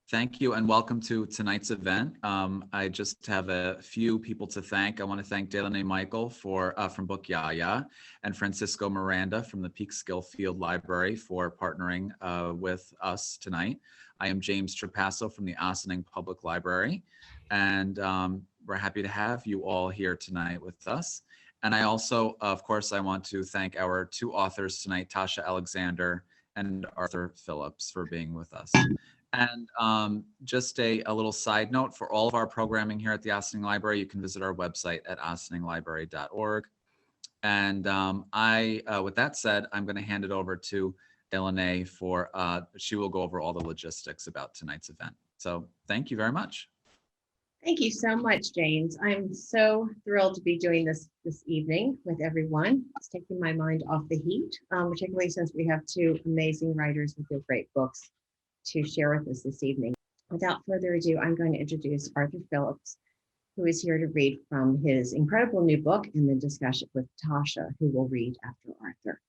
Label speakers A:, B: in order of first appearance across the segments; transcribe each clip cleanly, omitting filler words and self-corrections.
A: Thank you and welcome to tonight's event. I just have a few people to thank. I want to thank Delaney Michael from Book Yaya and Francisco Miranda from the Peekskill Field Library for partnering with us tonight. I am James Trapasso from the Ossining Public Library, and we're happy to have you all here tonight with us. And I also, of course, I want to thank our two authors tonight, TASHA ALEXANDER and ARTHUR PHILLIPS, for being with us. And just a little side note, for all of our programming here at the Ossining Library, you can visit our website at ossininglibrary.org. And with that said, I'm going to hand it over to Delaney for, she will go over all the logistics about tonight's event. So thank you very much.
B: Thank you so much, James. I'm so thrilled to be doing this evening with everyone. It's taking my mind off the heat, particularly since we have two amazing writers with their great books to share with us this evening. Without further ado, I'm going to introduce Arthur Phillips, who is here to read from his incredible new book and then discuss it with Tasha, who will read after Arthur.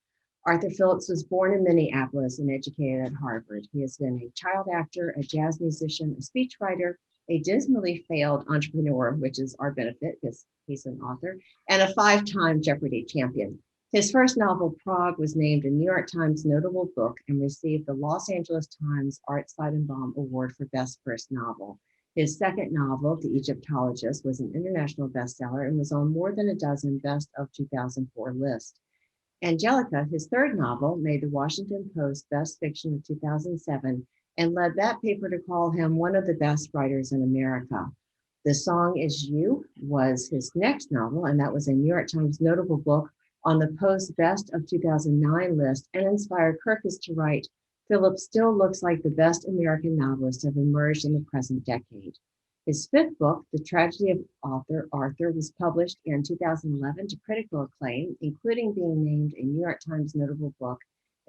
B: Arthur Phillips was born in Minneapolis and educated at Harvard. He has been a child actor, a jazz musician, a speechwriter, a dismally failed entrepreneur, which is our benefit because he's an author, and a 5-time Jeopardy champion. His first novel, Prague, was named a New York Times notable book and received the Los Angeles Times Art Seidenbaum Award for Best First Novel. His second novel, The Egyptologist, was an international bestseller and was on more than a dozen Best of 2004 lists. Angelica, his third novel, made the Washington Post Best Fiction of 2007 and led that paper to call him one of the best writers in America. The Song Is You was his next novel, and that was a New York Times notable book on the Post Best of 2009 list, and inspired Kirkus to write, Phillips still looks like the best American novelists have emerged in the present decade. His fifth book, The Tragedy of Arthur, was published in 2011 to critical acclaim, including being named a New York Times notable book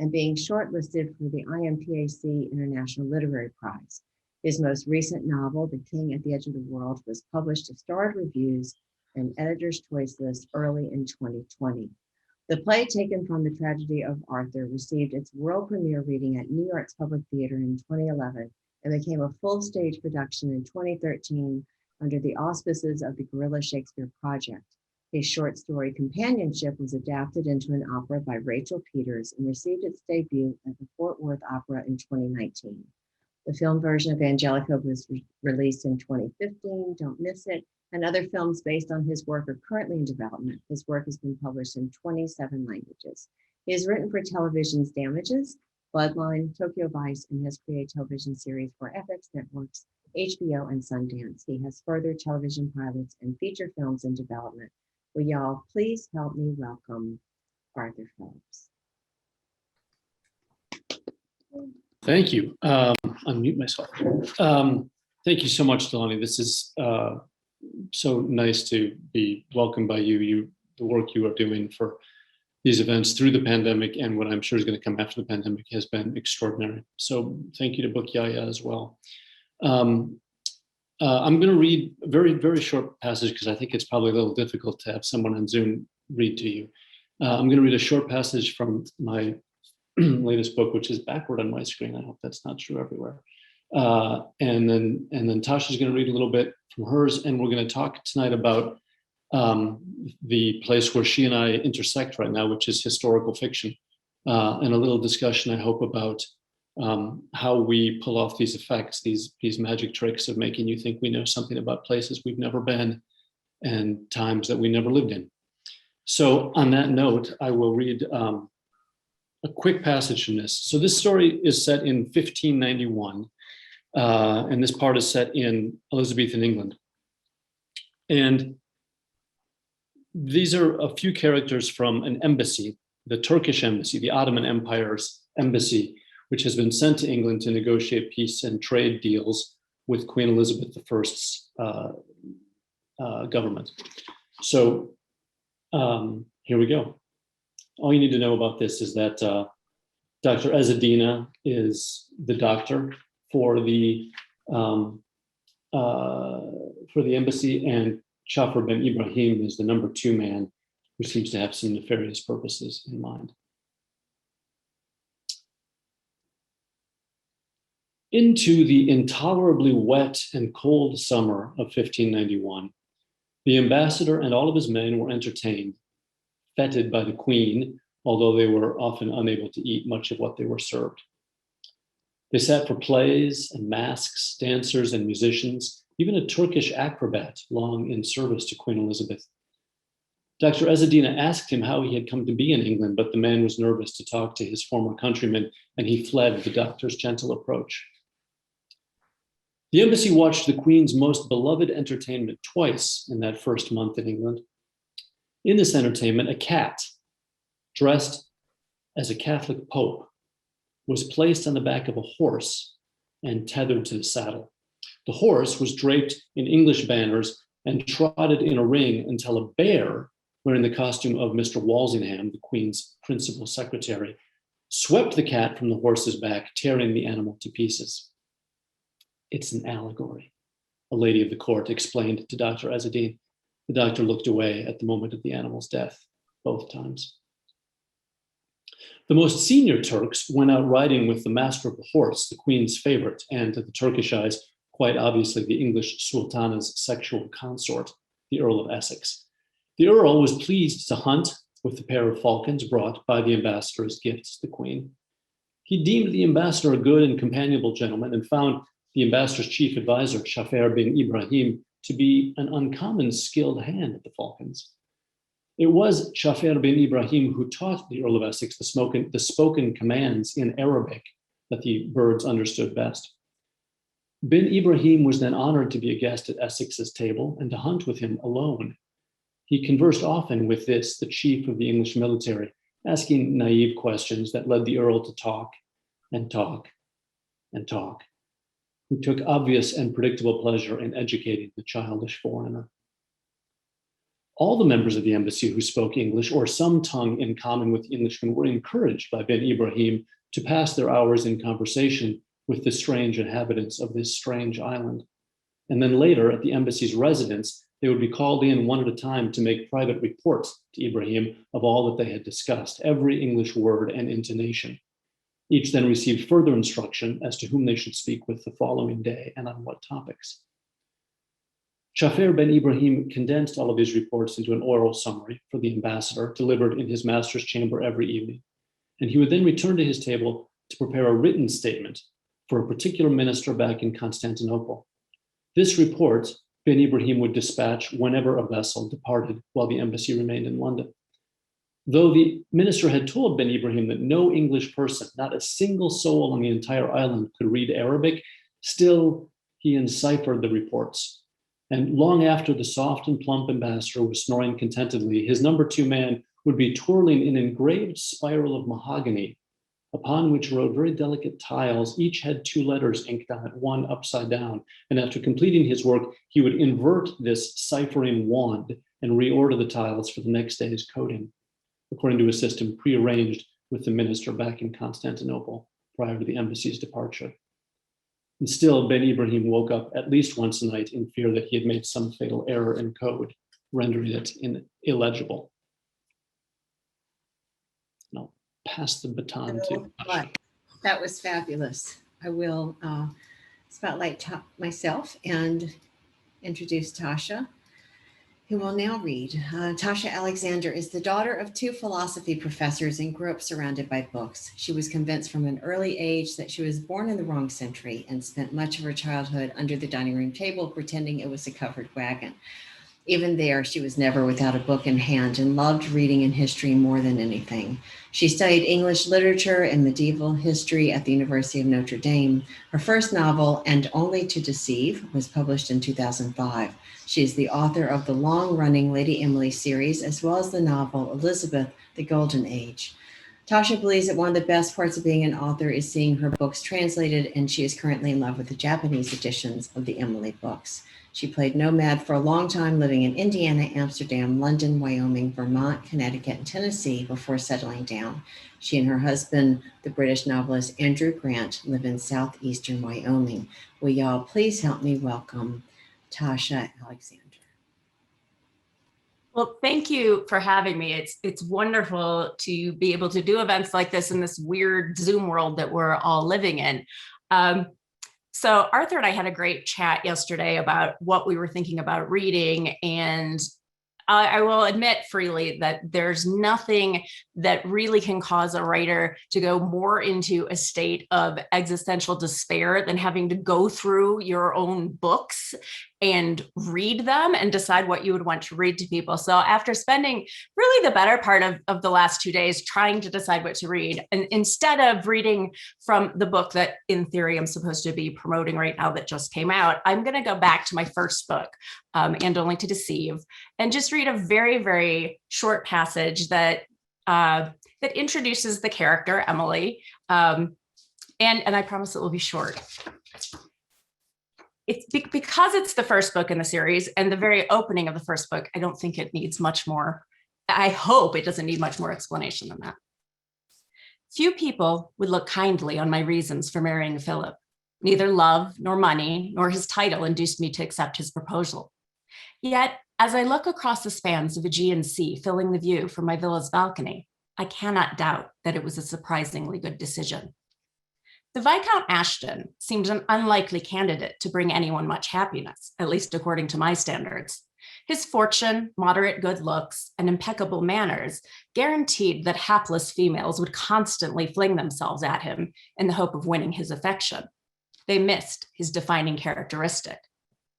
B: and being shortlisted for the IMPAC International Literary Prize. His most recent novel, The King at the Edge of the World, was published to starred reviews and Editor's Choice list early in 2020. The play, taken from The Tragedy of Arthur, received its world premiere reading at New York's Public Theater in 2011 and became a full stage production in 2013 under the auspices of the Guerrilla Shakespeare Project. His short story Companionship was adapted into an opera by Rachel Peters and received its debut at the Fort Worth Opera in 2019. The film version of Angelica was released in 2015, don't miss it, and other films based on his work are currently in development. His work has been published in 27 languages. He has written for television's Damages, Bloodline, Tokyo Vice, and has created television series for FX Networks, HBO, and Sundance. He has further television pilots and feature films in development. Will y'all please help me welcome Arthur Phillips.
C: Thank you. Unmute myself. Thank you so much, Delaney. This is so nice to be welcomed by you. The work you are doing for these events through the pandemic and what I'm sure is going to come after the pandemic has been extraordinary. So thank you to Book Yaya as well. I'm going to read a very, very short passage because I think it's probably a little difficult to have someone on Zoom read to you. I'm going to read a short passage from my latest book, which is backward on my screen. I hope that's not true everywhere. And then Tasha's going to read a little bit from hers, and we're going to talk tonight about the place where she and I intersect right now, which is historical fiction, and a little discussion, I hope, about how we pull off these effects, these magic tricks of making you think we know something about places we've never been and times that we never lived in. So on that note, I will read a quick passage from this. So this story is set in 1591, and this part is set in Elizabethan England. And these are a few characters from an embassy, the Turkish embassy, the Ottoman Empire's embassy, which has been sent to England to negotiate peace and trade deals with Queen Elizabeth I's government. So here we go. All you need to know about this is that Dr. Ezzedina is the doctor for the embassy, and Jafar ben Ibrahim is the number 2 man who seems to have some nefarious purposes in mind. Into the intolerably wet and cold summer of 1591, the ambassador and all of his men were entertained, feted by the queen, although they were often unable to eat much of what they were served. They sat for plays and masks, dancers and musicians, even a Turkish acrobat long in service to Queen Elizabeth. Dr. Ezzeddina asked him how he had come to be in England, but the man was nervous to talk to his former countrymen, and he fled the doctor's gentle approach. The embassy watched the Queen's most beloved entertainment twice in that first month in England. In this entertainment, a cat, dressed as a Catholic pope, was placed on the back of a horse and tethered to the saddle. The horse was draped in English banners and trotted in a ring until a bear, wearing the costume of Mr. Walsingham, the Queen's principal secretary, swept the cat from the horse's back, tearing the animal to pieces. "It's an allegory," a lady of the court explained to Dr. Ezzeddin. The doctor looked away at the moment of the animal's death, both times. The most senior Turks went out riding with the master of the horse, the Queen's favorite, and to the Turkish eyes, quite obviously the English Sultana's sexual consort, the Earl of Essex. The Earl was pleased to hunt with the pair of falcons brought by the ambassador as gifts to the Queen. He deemed the ambassador a good and companionable gentleman and found the ambassador's chief advisor, Shafer bin Ibrahim, to be an uncommon skilled hand at the falcons. It was Shafer bin Ibrahim who taught the Earl of Essex the spoken commands in Arabic that the birds understood best. Bin Ibrahim was then honored to be a guest at Essex's table and to hunt with him alone. He conversed often with the chief of the English military, asking naive questions that led the Earl to talk and talk and talk, who took obvious and predictable pleasure in educating the childish foreigner. All the members of the embassy who spoke English or some tongue in common with the Englishmen were encouraged by bin Ibrahim to pass their hours in conversation with the strange inhabitants of this strange island. And then later at the embassy's residence, they would be called in one at a time to make private reports to Ibrahim of all that they had discussed, every English word and intonation. Each then received further instruction as to whom they should speak with the following day and on what topics. Shafer bin Ibrahim condensed all of his reports into an oral summary for the ambassador, delivered in his master's chamber every evening. And he would then return to his table to prepare a written statement for a particular minister back in Constantinople. This report bin Ibrahim would dispatch whenever a vessel departed while the embassy remained in London. Though the minister had told bin Ibrahim that no English person, not a single soul on the entire island, could read Arabic, still he enciphered the reports. And long after the soft and plump ambassador was snoring contentedly, his number two man would be twirling an engraved spiral of mahogany, upon which rode very delicate tiles. Each had two letters inked on it, one upside down. And after completing his work, he would invert this ciphering wand and reorder the tiles for the next day's coding, according to a system prearranged with the minister back in Constantinople prior to the embassy's departure. And still, bin Ibrahim woke up at least once a night in fear that he had made some fatal error in code, rendering it illegible. And I'll pass the baton to Tasha.
B: That was fabulous. I will spotlight myself and introduce Tasha, who will now read. TASHA ALEXANDER is the daughter of two philosophy professors and grew up surrounded by books. She was convinced from an early age that she was born in the wrong century and spent much of her childhood under the dining room table pretending it was a covered wagon. Even there, she was never without a book in hand and loved reading and history more than anything. She studied English literature and medieval history at the University of Notre Dame. Her first novel, And Only to Deceive, was published in 2005. She is the author of the long-running Lady Emily series, as well as the novel Elizabeth, the Golden Age. Tasha believes that one of the best parts of being an author is seeing her books translated, and she is currently in love with the Japanese editions of the Emily books. She played nomad for a long time, living in Indiana, Amsterdam, London, Wyoming, Vermont, Connecticut, and Tennessee before settling down. She and her husband, the British novelist Andrew Grant, live in southeastern Wyoming. Will y'all please help me welcome TASHA ALEXANDER.
D: Well, thank you for having me. It's wonderful to be able to do events like this in this weird Zoom world that we're all living in. So Arthur and I had a great chat yesterday about what we were thinking about reading, and I will admit freely that there's nothing that really can cause a writer to go more into a state of existential despair than having to go through your own books and read them and decide what you would want to read to people. So after spending really the better part of the last 2 days trying to decide what to read, and instead of reading from the book that in theory I'm supposed to be promoting right now that just came out, I'm going to go back to my first book, And Only to Deceive, and just read a very, very short passage that that introduces the character, Emily. And I promise it will be short. It's because it's the first book in the series and the very opening of the first book, I don't think it needs much more. I hope it doesn't need much more explanation than that. Few people would look kindly on my reasons for marrying Philip. Neither love nor money nor his title induced me to accept his proposal. Yet, as I look across the spans of Aegean Sea filling the view from my villa's balcony, I cannot doubt that it was a surprisingly good decision. The Viscount Ashton seemed an unlikely candidate to bring anyone much happiness, at least according to my standards. His fortune, moderate good looks, and impeccable manners guaranteed that hapless females would constantly fling themselves at him in the hope of winning his affection. They missed his defining characteristic,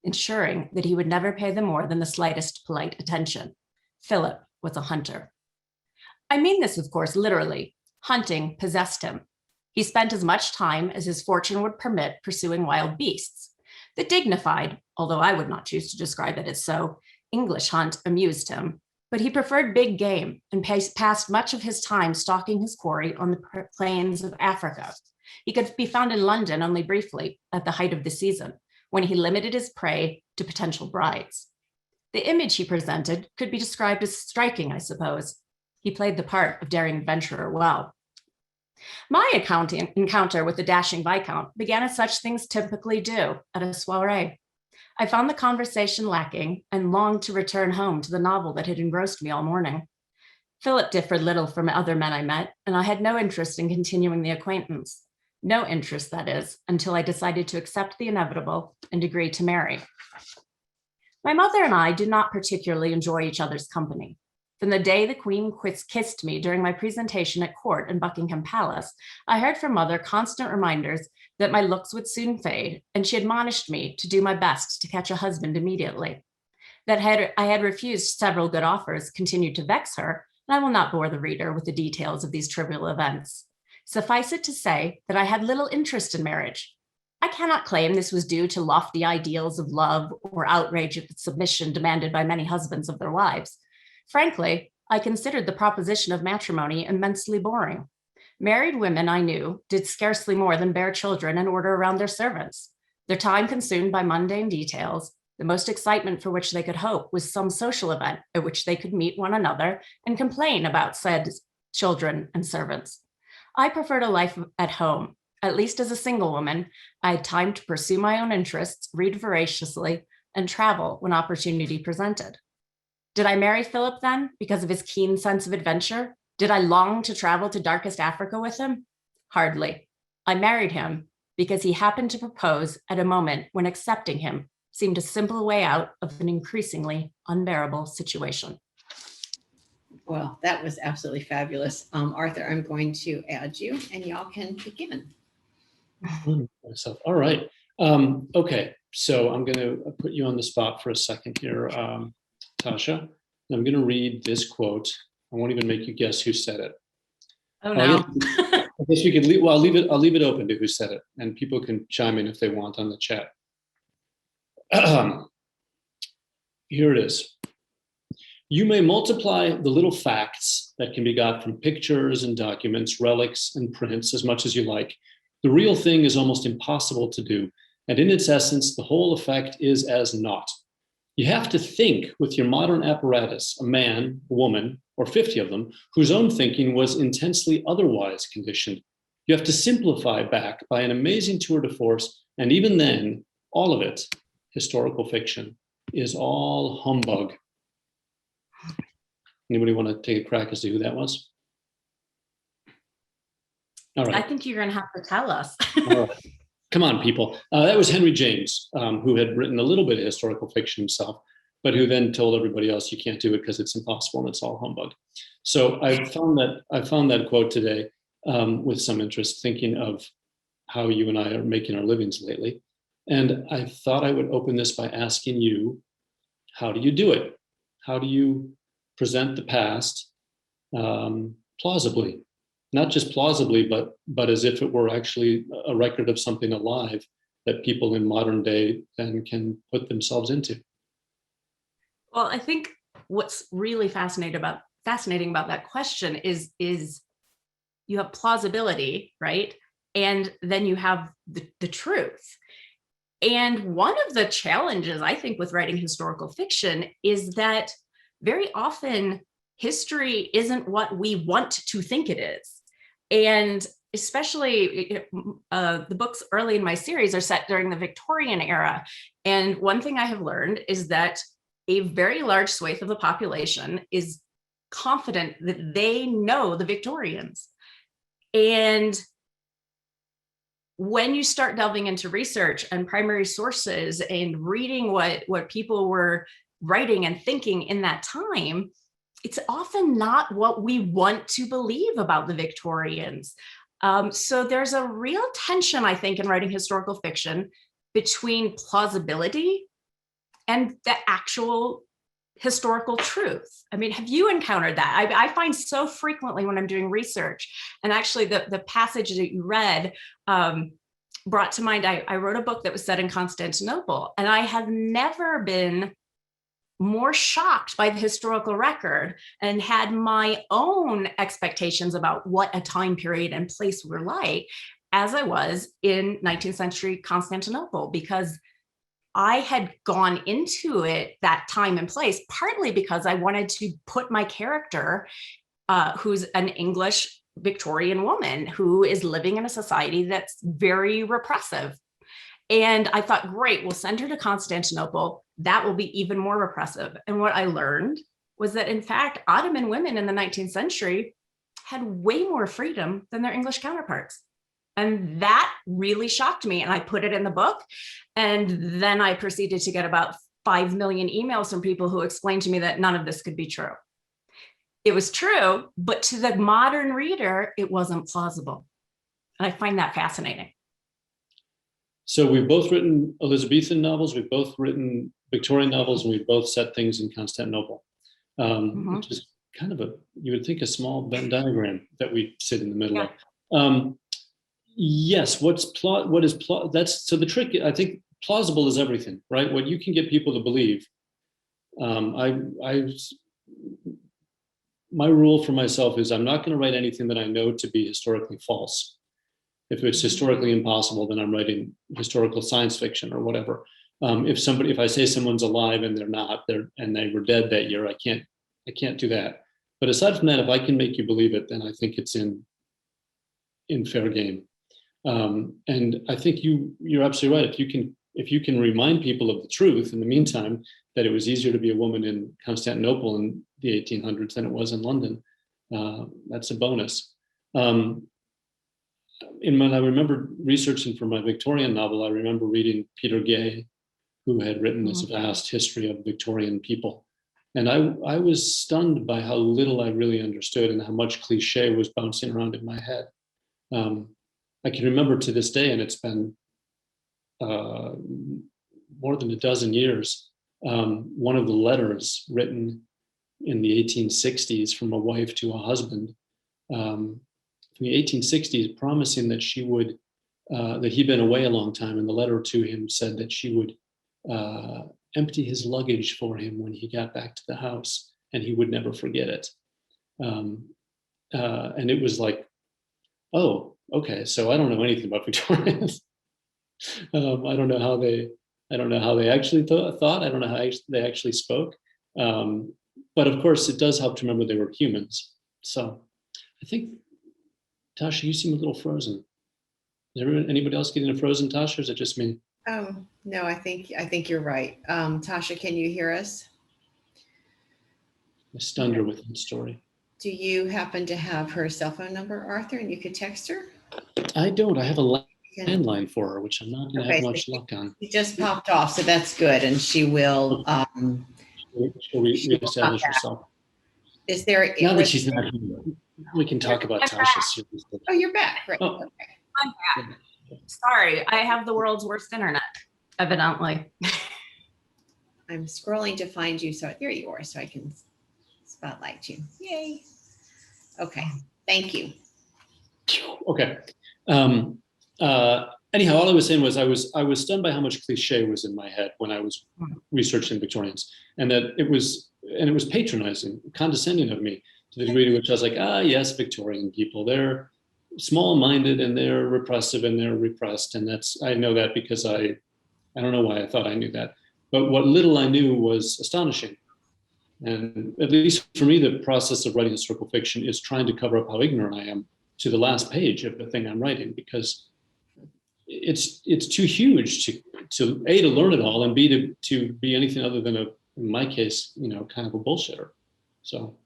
D: ensuring that he would never pay them more than the slightest polite attention. Philip was a hunter. I mean this, of course, literally. Hunting possessed him. He spent as much time as his fortune would permit pursuing wild beasts. The dignified, although I would not choose to describe it as so, English hunt amused him, but he preferred big game and passed much of his time stalking his quarry on the plains of Africa. He could be found in London only briefly at the height of the season, when he limited his prey to potential brides. The image he presented could be described as striking, I suppose. He played the part of daring adventurer well. My encounter with the dashing Viscount began as such things typically do at a soiree. I found the conversation lacking and longed to return home to the novel that had engrossed me all morning. Philip differed little from other men I met, and I had no interest in continuing the acquaintance. No interest, that is, until I decided to accept the inevitable and agree to marry. My mother and I did not particularly enjoy each other's company. From the day the Queen kissed me during my presentation at court in Buckingham Palace, I heard from Mother constant reminders that my looks would soon fade, and she admonished me to do my best to catch a husband immediately. That I had refused several good offers continued to vex her, and I will not bore the reader with the details of these trivial events. Suffice it to say that I had little interest in marriage. I cannot claim this was due to lofty ideals of love or outrage at the submission demanded by many husbands of their wives. Frankly, I considered the proposition of matrimony immensely boring. Married women I knew did scarcely more than bear children and order around their servants. Their time consumed by mundane details, the most excitement for which they could hope was some social event at which they could meet one another and complain about said children and servants. I preferred a life at home. At least as a single woman, I had time to pursue my own interests, read voraciously, and travel when opportunity presented. Did I marry Philip then because of his keen sense of adventure? Did I long to travel to darkest Africa with him? Hardly. I married him because he happened to propose at a moment when accepting him seemed a simple way out of an increasingly unbearable situation.
B: Well, that was absolutely fabulous. Arthur, I'm going to add you and y'all can begin.
C: Myself. All right. Okay. So I'm going to put you on the spot for a second here, Tasha. I'm going to read this quote. I won't even make you guess who said it.
D: Oh no.
C: I guess we could leave. Well, I'll leave it open to who said it, and people can chime in if they want on the chat. Here it is. You may multiply the little facts that can be got from pictures and documents, relics and prints as much as you like. The real thing is almost impossible to do, and in its essence, the whole effect is as naught. You have to think with your modern apparatus, a man, a woman, or 50 of them, whose own thinking was intensely otherwise conditioned. You have to simplify back by an amazing tour de force, and even then, all of it, historical fiction, is all humbug. Anybody want to take a crack as to who that was? All right.
D: I think you're going to have to tell us.
C: All right. Come on, people. That was Henry James, who had written a little bit of historical fiction himself, but who then told everybody else, you can't do it because it's impossible and it's all humbug. So I found that quote today with some interest, thinking of how you and I are making our livings lately. And I thought I would open this by asking you, how do you do it? How do you present the past plausibly? Not just plausibly, but as if it were actually a record of something alive that people in modern day then can put themselves into.
D: Well, I think what's really fascinating about that question is you have plausibility, right? And then you have the truth. And one of the challenges, I think, with writing historical fiction is that very often history isn't what we want to think it is. And especially the books early in my series are set during the Victorian era. And one thing I have learned is that a very large swathe of the population is confident that they know the Victorians. And when you start delving into research and primary sources and reading what people were writing and thinking in that time, it's often not what we want to believe about the Victorians. So there's a real tension, I think, in writing historical fiction between plausibility and the actual historical truth. I mean, have you encountered that? I find so frequently when I'm doing research, and actually the passage that you read brought to mind, I wrote a book that was set in Constantinople, and I have never been more shocked by the historical record and had my own expectations about what a time period and place were like as I was in 19th century Constantinople, because I had gone into it that time and place, partly because I wanted to put my character, who's an English Victorian woman who is living in a society that's very repressive. And I thought, great, we'll send her to Constantinople. That will be even more repressive. And what I learned was that, in fact, Ottoman women in the 19th century had way more freedom than their English counterparts. And that really shocked me. And I put it in the book. And then I proceeded to get about 5 million emails from people who explained to me that none of this could be true. It was true, but to the modern reader, it wasn't plausible. And I find that fascinating.
C: So we've both written Elizabethan novels, we've both written Victorian novels, and we've both set things in Constantinople, which is kind of you would think, a small Venn diagram that we sit in the middle of. Yes, what is plot? That's so the trick. I think plausible is everything, right? What you can get people to believe. My rule for myself is I'm not going to write anything that I know to be historically false. If it's historically impossible, then I'm writing historical science fiction or whatever. If I say someone's alive and they're not, and they were dead that year, I can't do that. But aside from that, if I can make you believe it, then I think it's in fair game. And I think you're absolutely right. If you can remind people of the truth in the meantime, that it was easier to be a woman in Constantinople in the 1800s than it was in London, that's a bonus. When I remember researching for my Victorian novel, I remember reading Peter Gay, who had written this vast history of Victorian people. And I was stunned by how little I really understood and how much cliche was bouncing around in my head. I can remember to this day, and it's been more than a dozen years, one of the letters written in the 1860s from a wife to a husband, in the 1860s, promising that she would, that he'd been away a long time, and the letter to him said that she would empty his luggage for him when he got back to the house, and he would never forget it. And it was like, oh, okay, so I don't know anything about Victorians. I don't know how they actually thought. I don't know how they actually spoke. But of course, it does help to remember they were humans. So I think, Tasha, you seem a little frozen. Is there anybody else getting a frozen, Tasha, or is it just me?
B: No, I think you're right. Tasha, can you hear us?
C: I stunned her with that story.
B: Do you happen to have her cell phone number, Arthur, and you could text her?
C: I don't. I have a landline for her, which I'm not going to have
B: Okay, so
C: much luck on.
B: she just popped off, so that's good, and she will.
C: She'll reestablish herself.
B: Is there?
C: Now that she's not here, we can talk about Tasha.
B: Oh, you're back. Right.
C: Oh.
B: Okay.
D: I'm back. Sorry, I have the world's worst internet, evidently.
B: I'm scrolling to find you. So there you are, so I can spotlight you. Yay. Okay. Thank you.
C: Okay. Anyhow, all I was saying was I was stunned by how much cliche was in my head when I was researching Victorians, and that it was patronizing, condescending of me to the degree to which I was like, yes, Victorian people, they're small-minded and they're repressive and they're repressed, and I know that because I don't know why I thought I knew that, but what little I knew was astonishing. And at least for me, the process of writing historical fiction is trying to cover up how ignorant I am to the last page of the thing I'm writing, because it's too huge to A, to learn it all, and B, to be anything other than in my case, kind of a bullshitter. So.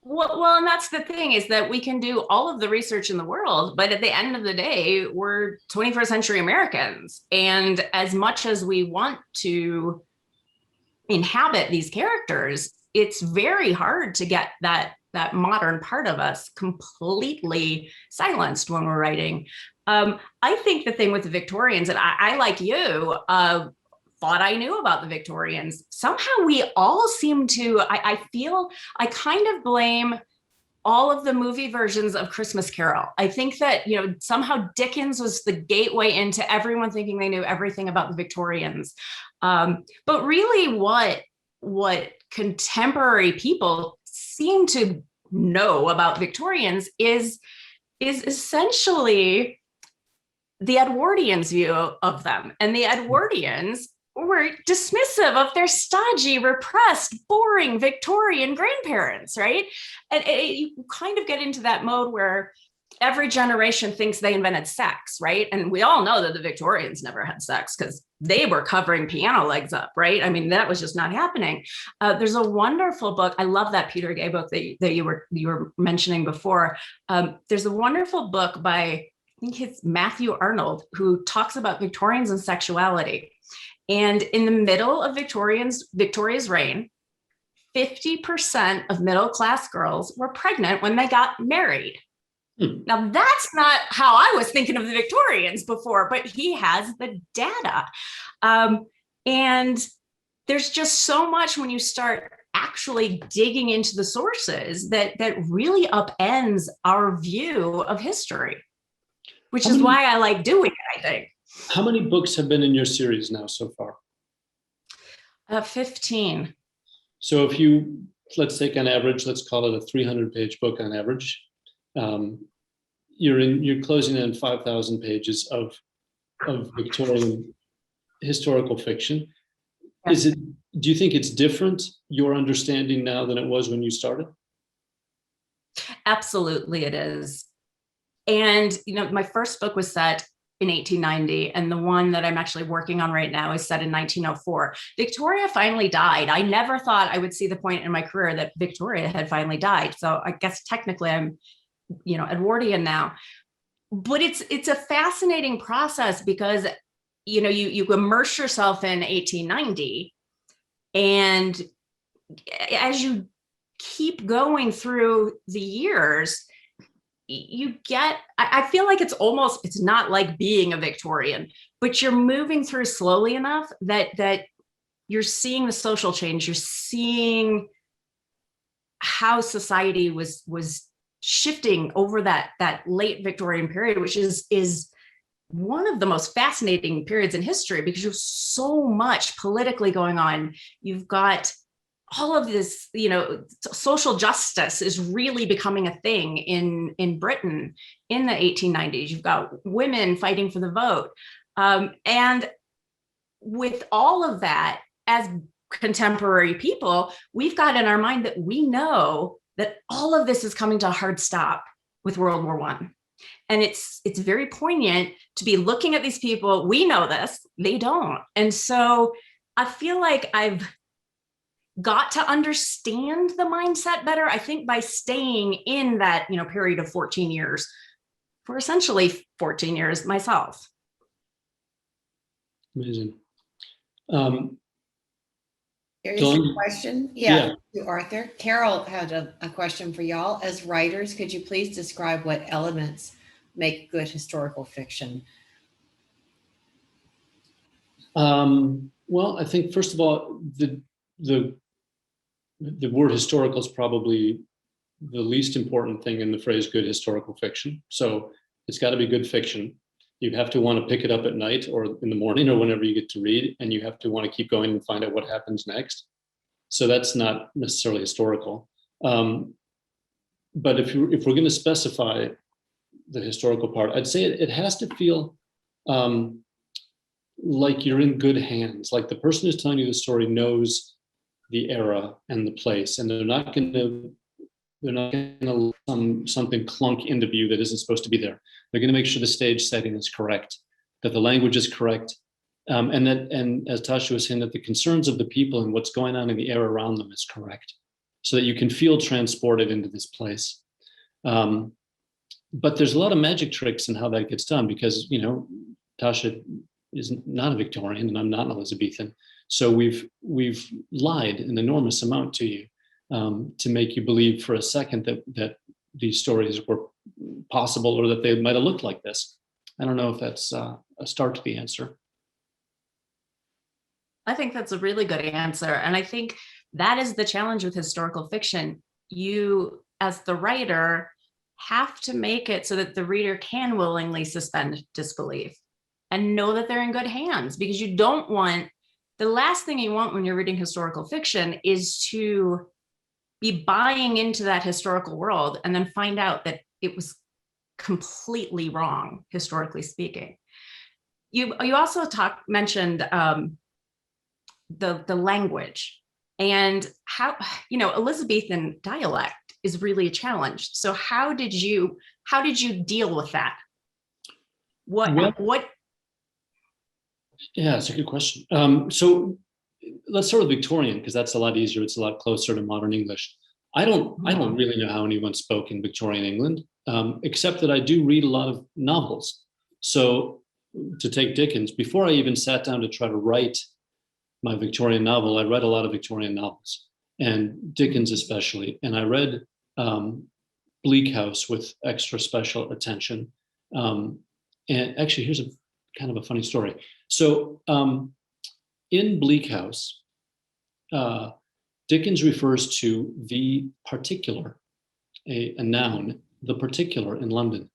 D: Well, and that's the thing, is that we can do all of the research in the world, but at the end of the day, we're 21st century Americans. And as much as we want to inhabit these characters, it's very hard to get that modern part of us completely silenced when we're writing. I think the thing with the Victorians, and I like you, thought I knew about the Victorians. Somehow we all seem to, I feel, I kind of blame all of the movie versions of Christmas Carol. I think that, somehow Dickens was the gateway into everyone thinking they knew everything about the Victorians. But really what contemporary people seem to know about Victorians is essentially the Edwardians' view of them. And the Edwardians were dismissive of their stodgy, repressed, boring Victorian grandparents, right? And you kind of get into that mode where every generation thinks they invented sex, right? And we all know that the Victorians never had sex because they were covering piano legs up, right? I mean, that was just not happening. There's a wonderful book. I love that Peter Gay book that you were mentioning before. There's a wonderful book by, I think it's Matthew Arnold, who talks about Victorians and sexuality. And in the middle of Victoria's reign, 50% of middle-class girls were pregnant when they got married. Now, that's not how I was thinking of the Victorians before, but he has the data. And there's just so much when you start actually digging into the sources that really upends our view of history, which is why I like doing it, I think.
C: How many books have been in your series now so far?
D: 15.
C: So let's take on average, let's call it a 300-page book on average. You're closing in 5,000 pages of Victorian historical fiction.
D: Yes.
C: Do you think it's different, your understanding now, than it was when you started?
D: Absolutely, it is. And my first book was set in 1890, and the one that I'm actually working on right now is set in 1904. Victoria finally died. I never thought I would see the point in my career that Victoria had finally died. So I guess technically I'm, Edwardian now. But it's a fascinating process because, you immerse yourself in 1890, and as you keep going through the years, you get, I feel like it's not like being a Victorian, but you're moving through slowly enough that you're seeing the social change. You're seeing how society was shifting over that late Victorian period, which is one of the most fascinating periods in history because you have so much politically going on. You've got all of this, social justice is really becoming a thing in Britain in the 1890s. You've got women fighting for the vote. And with all of that, as contemporary people, we've got in our mind that we know that all of this is coming to a hard stop with World War I. And it's very poignant to be looking at these people. We know this, they don't. And so I feel like I've got to understand the mindset better, I think, by staying in that, period of 14 years for essentially 14 years myself.
C: Amazing.
E: Here's
C: Dawn?
E: a question.
C: Yeah.
E: To Arthur. Carol had a question for y'all. As writers, could you please describe what elements make good historical fiction?
C: Well, I think first of all, the word historical is probably the least important thing in the phrase good historical fiction. So it's got to be good fiction. You have to want to pick it up at night or in the morning or whenever you get to read, and you have to want to keep going and find out what happens next. So that's not necessarily historical. But if we're going to specify the historical part, I'd say it has to feel like you're in good hands. Like the person who's telling you the story knows the era and the place, and they're not going to let something clunk into view that isn't supposed to be there. They're going to make sure the stage setting is correct, that the language is correct, and as Tasha was saying, that the concerns of the people and what's going on in the air around them is correct, so that you can feel transported into this place. But there's a lot of magic tricks in how that gets done, because Tasha is not a Victorian and I'm not an Elizabethan, so we've lied an enormous amount to you. To make you believe for a second that these stories were possible or that they might have looked like this. I don't know if that's a start to the answer.
D: I think that's a really good answer. And I think that is the challenge with historical fiction. You, as the writer, have to make it so that the reader can willingly suspend disbelief and know that they're in good hands, because you don't want, the last thing you want when you're reading historical fiction is to be buying into that historical world and then find out that it was completely wrong, historically speaking. You also mentioned the language and how, Elizabethan dialect is really a challenge. So how did you deal with that? What?
C: Yeah, it's a good question. So let's start with Victorian, because that's a lot easier. It's a lot closer to modern English. I don't really know how anyone spoke in Victorian England, except that I do read a lot of novels. So to take Dickens, before I even sat down to try to write my Victorian novel, I read a lot of Victorian novels, and Dickens especially. And I read Bleak House with extra special attention. And actually, here's a kind of a funny story. So in Bleak House, Dickens refers to the particular, a noun, the particular in London.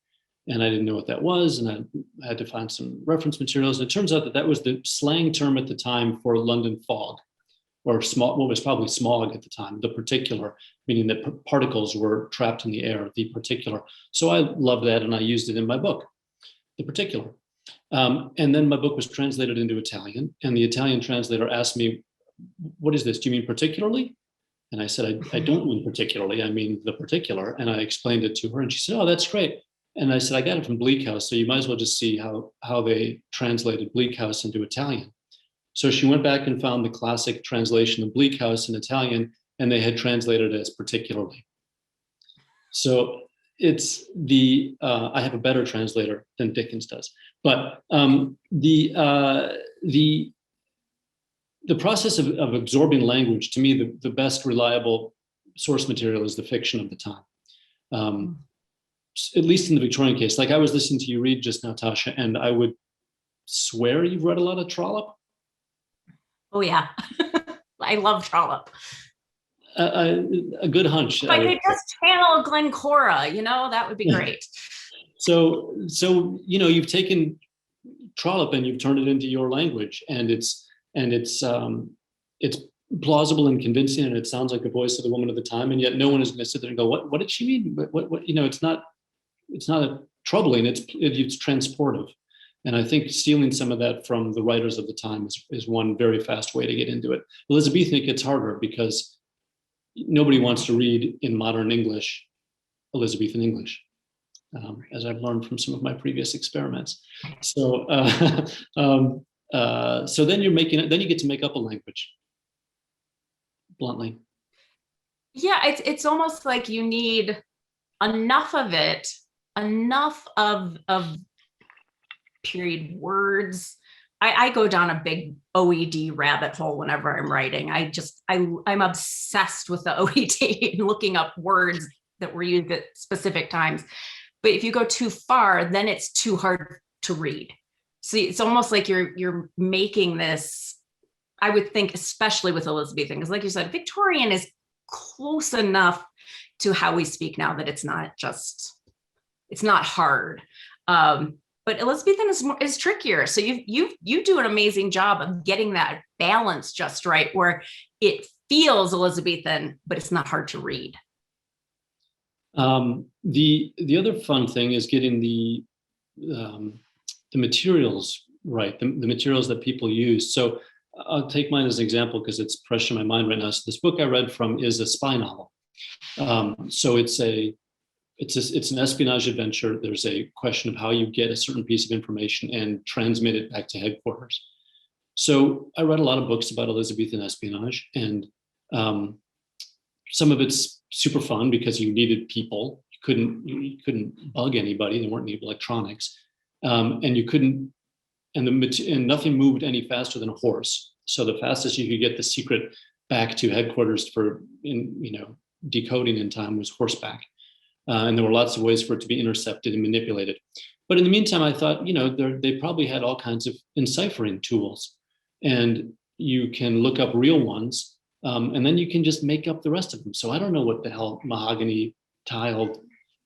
C: And I didn't know what that was, and I had to find some reference materials. And it turns out that was the slang term at the time for London fog, or what was probably smog at the time, the particular, meaning that particles were trapped in the air, the particular. So I loved that, and I used it in my book, the particular. And then my book was translated into Italian, and the Italian translator asked me, "What is this? Do you mean particularly?" And I said, I don't mean particularly, I mean the particular. And I explained it to her, and she said, "Oh, that's great." And I said, "I got it from Bleak House, so you might as well just see how they translated Bleak House into Italian." So she went back and found the classic translation of Bleak House in Italian, and they had translated it as particularly. So it's I have a better translator than Dickens does. But the process of absorbing language, to me, the best reliable source material is the fiction of the time. At least in the Victorian case. Like I was listening to you read just now, Tasha, and I would swear you've read a lot of Trollope.
D: Oh yeah, I love Trollope.
C: A good hunch.
D: If I could just channel Glencora, that would be great.
C: So you've taken Trollope and you've turned it into your language, and it's plausible and convincing, and it sounds like the voice of the woman of the time, and yet no one is going to sit there and go, what did she mean? What it's not troubling. It's transportive, and I think stealing some of that from the writers of the time is one very fast way to get into it. Elizabethan, it gets harder because nobody wants to read in modern English Elizabethan English, as I've learned from some of my previous experiments. So so then you get to make up a language, bluntly.
D: Yeah, it's almost like you need enough of it, enough of period words. I go down a big OED rabbit hole whenever I'm writing. I'm obsessed with the OED and looking up words that were used at specific times. But if you go too far, then it's too hard to read. See, it's almost like you're making this, I would think, especially with Elizabethan, because like you said, Victorian is close enough to how we speak now that it's not hard. But Elizabethan is trickier. So you do an amazing job of getting that balance just right, where it feels Elizabethan, but it's not hard to read.
C: The other fun thing is getting the materials right, the materials that people use. So I'll take mine as an example because it's fresh in my mind right now. So this book I read from is a spy novel. So it's an espionage adventure. There's a question of how you get a certain piece of information and transmit it back to headquarters. So I read a lot of books about Elizabethan espionage, and some of it's super fun because you needed people. You couldn't bug anybody. There weren't any electronics, and nothing moved any faster than a horse. So the fastest you could get the secret back to headquarters for decoding in time was horseback. And there were lots of ways for it to be intercepted and manipulated. But in the meantime, I thought, they probably had all kinds of enciphering tools, and you can look up real ones, and then you can just make up the rest of them. So I don't know what the hell mahogany tiled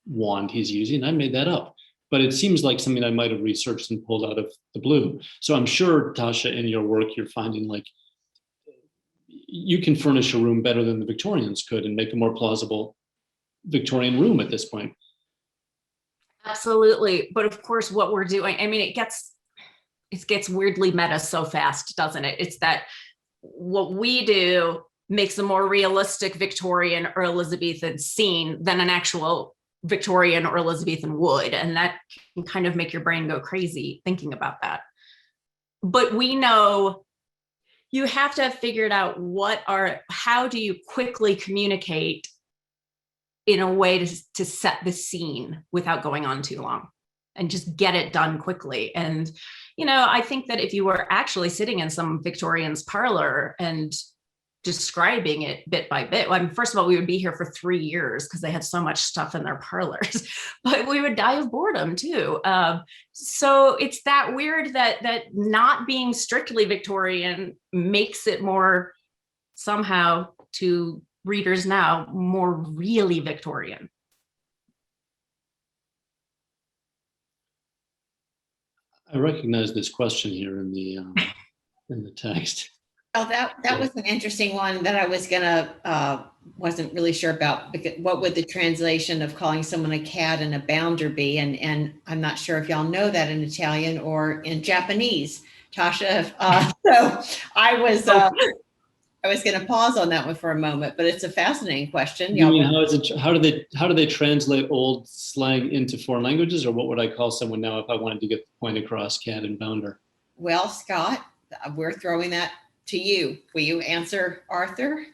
C: wand he's using. I made that up, but it seems like something I might have researched and pulled out of the blue. So I'm sure, Tasha, in your work, you're finding like you can furnish a room better than the Victorians could and make a more plausible Victorian room at this point.
D: Absolutely. But of course, what we're doing, I mean, it gets weirdly meta so fast, doesn't it? It's that what we do makes a more realistic Victorian or Elizabethan scene than an actual Victorian or Elizabethan would. And that can kind of make your brain go crazy thinking about that. But we know you have to have figured out how do you quickly communicate in a way to set the scene without going on too long and just get it done quickly. And, I think that if you were actually sitting in some Victorian's parlor and describing it bit by bit, well, I mean, first of all, we would be here for 3 years because they had so much stuff in their parlors, but we would die of boredom too. So it's that weird that not being strictly Victorian makes it more somehow to readers now more really Victorian.
C: I recognize this question here in the text.
E: Oh, that was an interesting one that I was wasn't really sure about, because what would the translation of calling someone a cad and a bounder be? And I'm not sure if y'all know that in Italian or in Japanese, Tasha. So I was going to pause on that one for a moment, but it's a fascinating question.
C: You mean how do they translate old slang into foreign languages, or what would I call someone now if I wanted to get the point across, cad and bounder?
E: Well, Scott, we're throwing that to you. Will you answer, Arthur?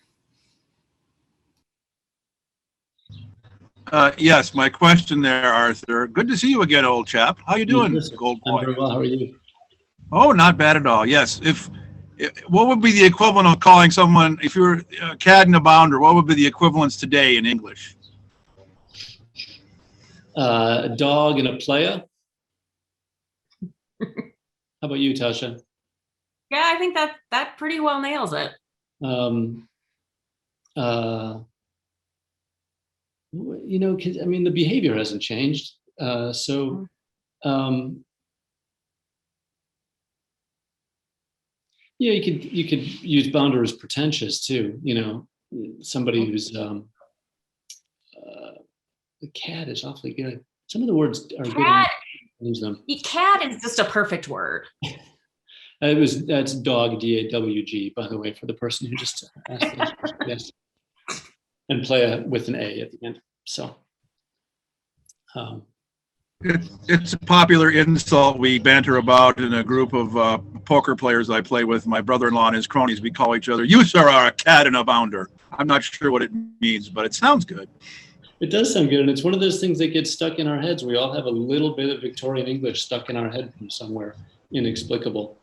F: Yes, my question there, Arthur. Good to see you again, old chap. How you doing, old boy?
C: I'm very well. How are you?
F: Oh, not bad at all. Yes. What would be the equivalent of calling someone, if you're a cad and a bounder, what would be the equivalents today in English?
C: A dog and a playa. How about you, Tasha?
D: Yeah, I think that pretty well nails it.
C: Because I mean, the behavior hasn't changed. Yeah, you could use bounder as pretentious too. Somebody who's the cat is awfully good. Some of the words are good. Use them.
D: Cat is just a perfect word.
C: That's dog, DAWG, by the way, for the person who just asked those questions. Yes. And play with an A at the end. So
F: It's a popular insult we banter about in a group of poker players I play with. My brother-in-law and his cronies, we call each other, "You, sir, are a cad and a bounder." I'm not sure what it means, but it sounds good.
C: It does sound good, and it's one of those things that gets stuck in our heads. We all have a little bit of Victorian English stuck in our head from somewhere inexplicable.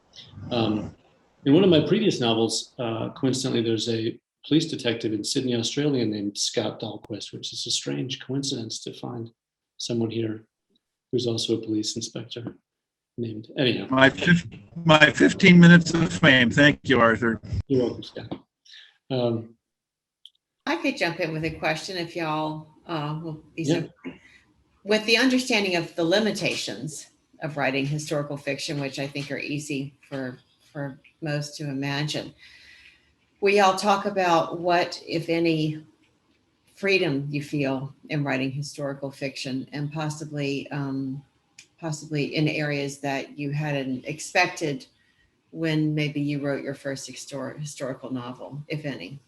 C: In one of my previous novels, coincidentally, there's a police detective in Sydney, Australia named Scott Dahlquist, which is a strange coincidence to find someone here who's also a police inspector named. Anyhow.
F: My 15 minutes of fame. Thank you, Arthur.
C: You're welcome, Scott.
E: I could jump in with a question if y'all will be
C: Yeah.
E: so. With the understanding of the limitations of writing historical fiction, which I think are easy for most to imagine, we all talk about what, if any, freedom you feel in writing historical fiction, and possibly in areas that you hadn't expected when maybe you wrote your first historical novel, if any.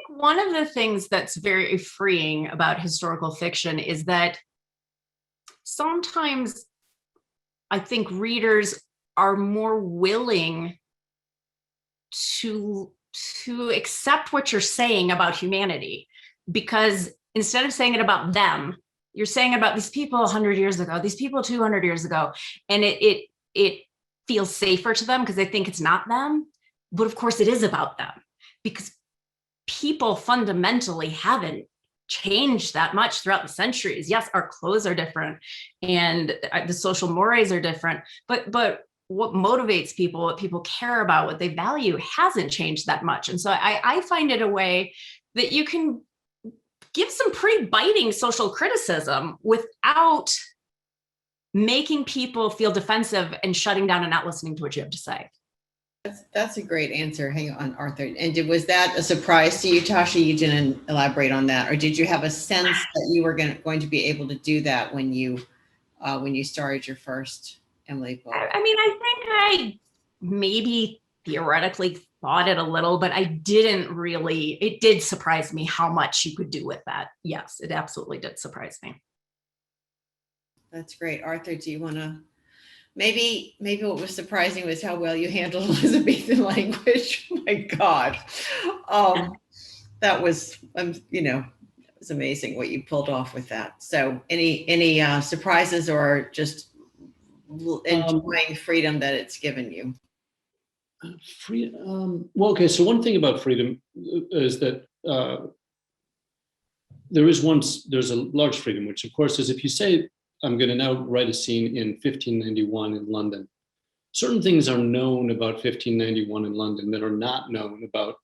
D: One of the things that's very freeing about historical fiction is that sometimes I think readers are more willing to accept what you're saying about humanity, because instead of saying it about them, you're saying about these people 100 years ago, these people 200 years ago, and it feels safer to them because they think it's not them. But of course it is about them, because people fundamentally haven't changed that much throughout the centuries. Yes, our clothes are different and the social mores are different, but what motivates people, what people care about, what they value hasn't changed that much. And so I find it a way that you can give some pretty biting social criticism without making people feel defensive and shutting down and not listening to what you have to say.
E: That's a great answer. Hang on, Arthur. And was that a surprise to you, Tasha? You didn't elaborate on that, or did you have a sense that you were going to be able to do that when you started your first Emily book?
D: I mean, I think I maybe theoretically thought it a little, but I didn't really. It did surprise me how much you could do with that. Yes, it absolutely did surprise me.
E: That's great. Arthur, do you want to? Maybe what was surprising was how well you handled Elizabethan language. My God, that was it was amazing what you pulled off with that. So, any surprises or just enjoying freedom that it's given you?
C: Well, okay. So one thing about freedom is that there's a large freedom, which of course is if you say, I'm going to now write a scene in 1591 in London. Certain things are known about 1591 in London that are not known about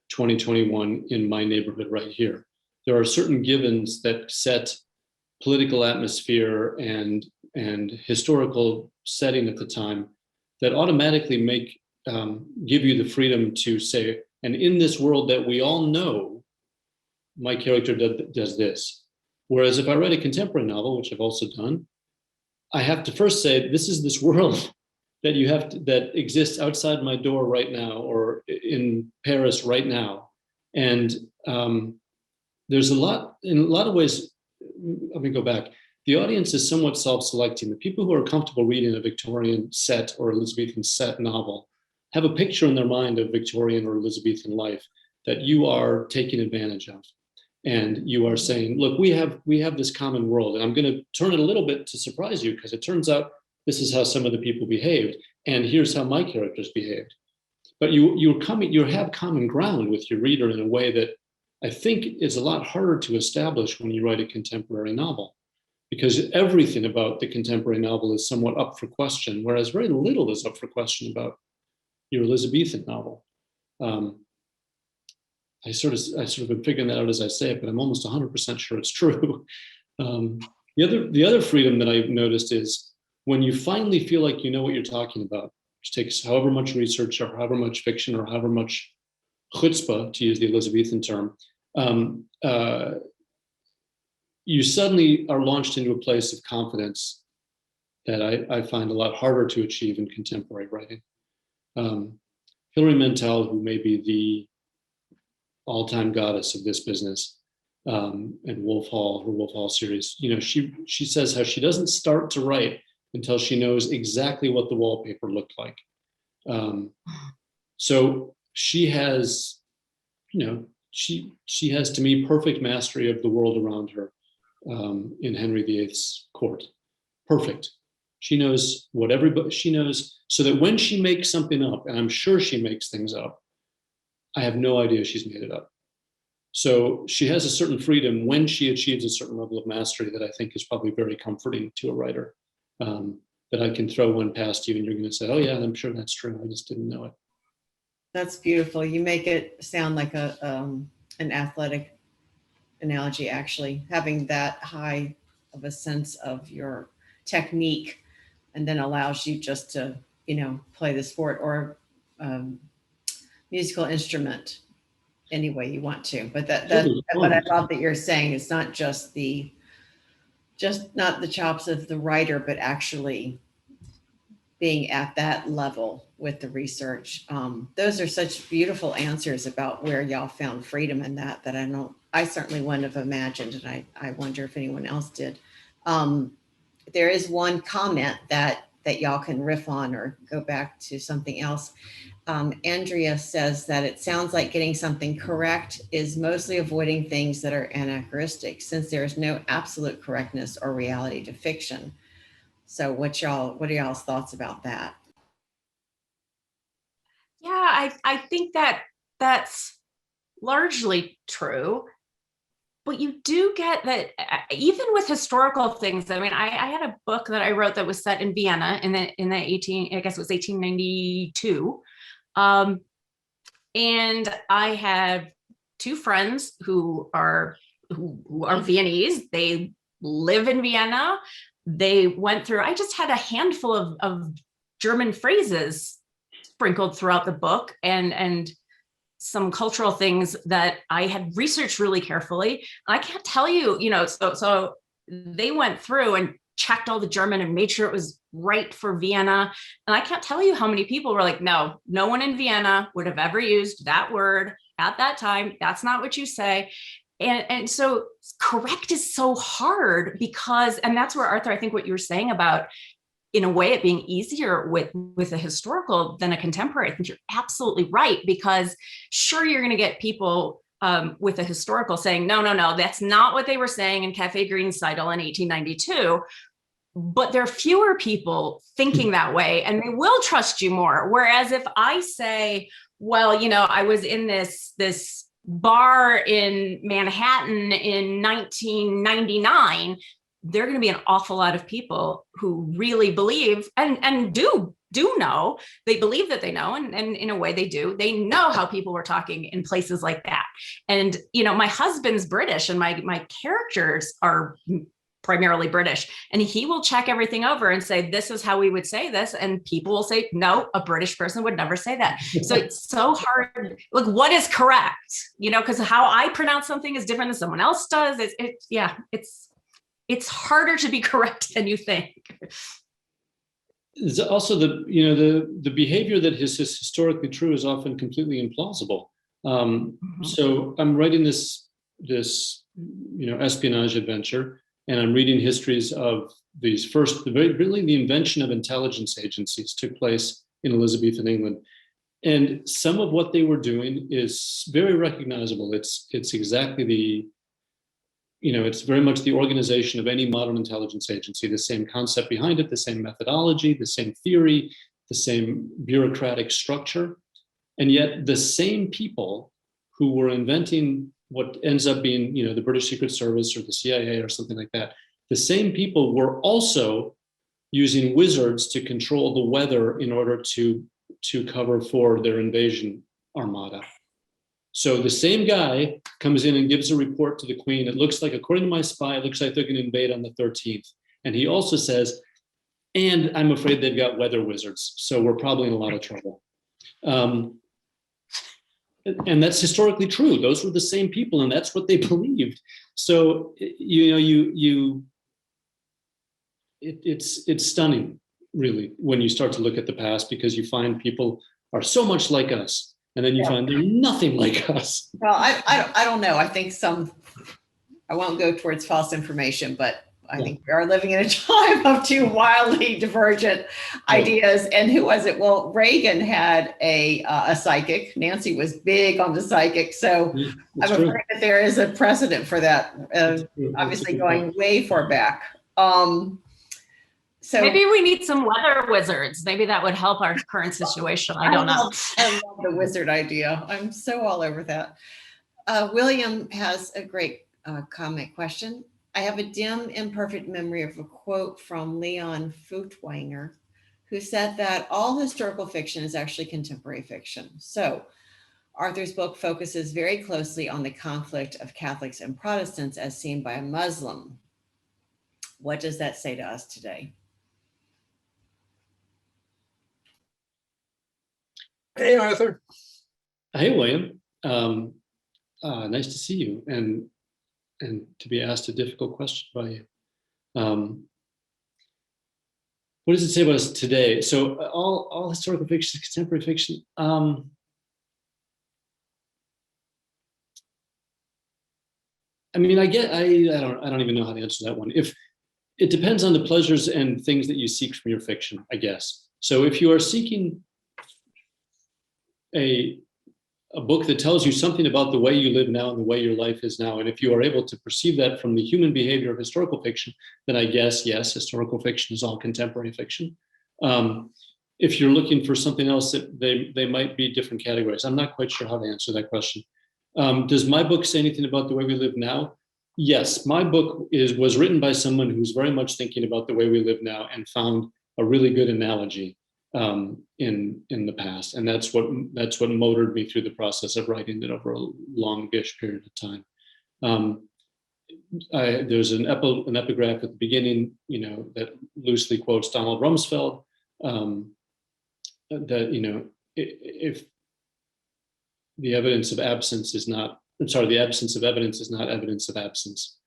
C: 2021 in my neighborhood right here. There are certain givens that set political atmosphere and historical setting at the time that automatically give you the freedom to say, and in this world that we all know, my character does this. Whereas if I write a contemporary novel, which I've also done, I have to first say, this is this world that exists outside my door right now, or in Paris right now. And there's in a lot of ways, let me go back. The audience is somewhat self-selecting. The people who are comfortable reading a Victorian set or Elizabethan set novel have a picture in their mind of Victorian or Elizabethan life that you are taking advantage of. And you are saying, look, we have this common world, and I'm going to turn it a little bit to surprise you, because it turns out this is how some of the people behaved, and here's how my characters behaved. But you have common ground with your reader in a way that I think is a lot harder to establish when you write a contemporary novel, because everything about the contemporary novel is somewhat up for question, whereas very little is up for question about your Elizabethan novel. I sort of been figuring that out as I say it, but I'm almost 100% sure it's true. The other freedom that I've noticed is when you finally feel like you know what you're talking about, which takes however much research or however much fiction or however much chutzpah, to use the Elizabethan term, you suddenly are launched into a place of confidence that I find a lot harder to achieve in contemporary writing. Hilary Mantel, who may be the all-time goddess of this business, and Wolf Hall, her Wolf Hall series, she says how she doesn't start to write until she knows exactly what the wallpaper looked like. So she has, she has, to me, perfect mastery of the world around her in Henry VIII's court. Perfect. She knows what everybody, she knows, so that when she makes something up, and I'm sure she makes things up, I have no idea she's made it up. So she has a certain freedom when she achieves a certain level of mastery that I think is probably very comforting to a writer. That I can throw one past you and you're going to say, oh yeah, I'm sure that's true. I just didn't know it.
E: That's beautiful. You make it sound like an athletic analogy, actually, having that high of a sense of your technique, and then allows you just to, play the sport or musical instrument any way you want to. But that's what I love that you're saying. It's not just not the chops of the writer, but actually being at that level with the research. Those are such beautiful answers about where y'all found freedom in that I certainly wouldn't have imagined, and I wonder if anyone else did. There is one comment that y'all can riff on or go back to something else. Andrea says that it sounds like getting something correct is mostly avoiding things that are anachronistic, since there is no absolute correctness or reality to fiction. So what are y'all's thoughts about that?
D: Yeah, I think that's largely true. But you do get that even with historical things. I mean, I had a book that I wrote that was set in Vienna in the 1892. And I have two friends who are Viennese. They live in Vienna. They went through, I just had a handful of German phrases sprinkled throughout the book, and some cultural things that I had researched really carefully. I can't tell you, so they went through and checked all the German and made sure it was right for Vienna. And I can't tell you how many people were like, no one in Vienna would have ever used that word at that time. That's not what you say. And so correct is so hard because, and that's where, Arthur, I think what you were saying about, in a way, it being easier with a historical than a contemporary. I think you're absolutely right, because sure, you're going to get people with a historical saying, no, that's not what they were saying in Café Greenseidel in 1892. But there are fewer people thinking that way, and they will trust you more. Whereas if I say, well, I was in this bar in Manhattan in 1999, there are going to be an awful lot of people who really believe and do know, they believe that they know, and in a way they do. They know how people were talking in places like that. And, my husband's British and my characters are primarily British, and he will check everything over and say, this is how we would say this. And people will say, no, a British person would never say that. So it's so hard. Look, what is correct? Because how I pronounce something is different than someone else does. It's harder to be correct than you think.
C: It's also the behavior that is historically true is often completely implausible. So I'm writing this espionage adventure, and I'm reading histories of these really the invention of intelligence agencies took place in Elizabethan England. And some of what they were doing is very recognizable. It's exactly it's very much the organization of any modern intelligence agency, the same concept behind it, the same methodology, the same theory, the same bureaucratic structure. And yet the same people who were inventing what ends up being, the British Secret Service or the CIA or something like that, the same people were also using wizards to control the weather in order to cover for their invasion armada. So the same guy comes in and gives a report to the Queen. It looks like, according to my spy, it looks like they're going to invade on the 13th. And he also says, and I'm afraid they've got weather wizards, so we're probably in a lot of trouble. And that's historically true. Those were the same people, and that's what they believed. So, it's stunning, really, when you start to look at the past, because you find people are so much like us. And then you find they're nothing like us.
E: Well, I don't know. I think I won't go towards false information, but I think we are living in a time of two wildly divergent ideas. And who was it? Well, Reagan had a psychic. Nancy was big on the psychic. So
C: That's
E: I'm
C: true.
E: afraid that there is a precedent for that,
C: That's true.
E: obviously
C: That's a good
E: going way far back. So
D: Maybe we need some weather wizards. Maybe that would help our current situation. I don't know.
E: I love the wizard idea. I'm so all over that. William has a great comment question. I have a dim, imperfect memory of a quote from Leon Feuchtwanger, who said that all historical fiction is actually contemporary fiction. So Arthur's book focuses very closely on the conflict of Catholics and Protestants as seen by a Muslim. What does that say to us today?
F: Hey, Arthur.
C: Hey, William. Nice to see you and to be asked a difficult question by you. What does it say about us today? So all historical fiction is contemporary fiction. I mean, I don't even know how to answer that one. If it depends on the pleasures and things that you seek from your fiction, I guess. So if you are seeking a book that tells you something about the way you live now and the way your life is now, and if you are able to perceive that from the human behavior of historical fiction, then I guess, yes, historical fiction is all contemporary fiction. If you're looking for something else, that they might be different categories. I'm not quite sure how to answer that question. Does my book say anything about the way we live now? Yes, my book was written by someone who's very much thinking about the way we live now and found a really good analogy in the past, and that's what motored me through the process of writing it over a longish period of time. There's an epigraph at the beginning, that loosely quotes Donald Rumsfeld, that if the absence of evidence is not evidence of absence,